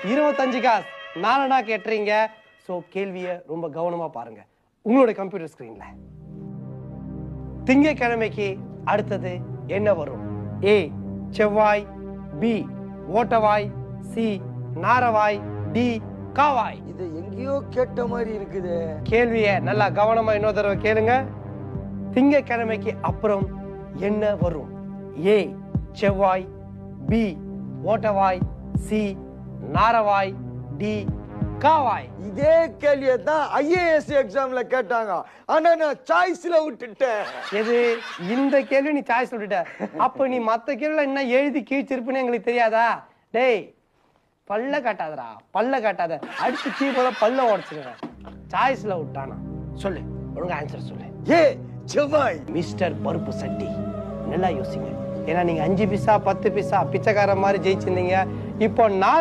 25 காசு. நாலனா கேட்டுறீங்க. சோ கேள்வியை ரொம்ப கவனமா பாருங்க. உங்களுடைய கம்ப்யூட்டர் ஸ்கிரீன்ல திங்கட்கிழமைக்கு அடுத்தது என்ன வரும்? ஏ செவ்வாய், பி ஓட்டவாய், சி நாரவாய், டி காவாய். இது எங்கேயோ கேட்ட மாதிரி இருக்குது. கேள்வியை நல்லா கவனமா இன்னொரு தடவை கேளுங்க. திங்கட்கிழமைக்கு அப்புறம் என்ன வரும்? ஏ செவ்வாய், பி ஓட்டவாய், சி நாரவாய், டி காவாய். இதே கேள்வியை தான் ஐஏஎஸ் எக்ஸாம்ல கேட்டாங்க. ஆனா நான் சாய்ஸ்ல விட்டுட்டேன். எது? இந்த கேள்வி நீ சாய்ஸ் விட்டுட்ட. அப்ப நீ மத்த கேள்வில என்ன எழுதி கீழ்ச்சிருப்புன்னு எங்களுக்கு தெரியாதா? டேய் பல்ல காட்டாதடா, பல்ல காட்டாத. அடிச்சு கீழே பல்ல உடைச்சிருவேன். சாய்ஸ்ல விட்டானா? சொல்லு, ஒழுங்கா ஆன்சர் சொல்லு. ஏ செவ்வாய். மிஸ்டர் பருப்பு சட்டி, நல்லா யோசிங்க. ஏன்னா நீங்க 5 பைசா 10 பைசா பிச்சைக்கார மாதிரி ஜெயிச்சிருந்தீங்க. இப்போ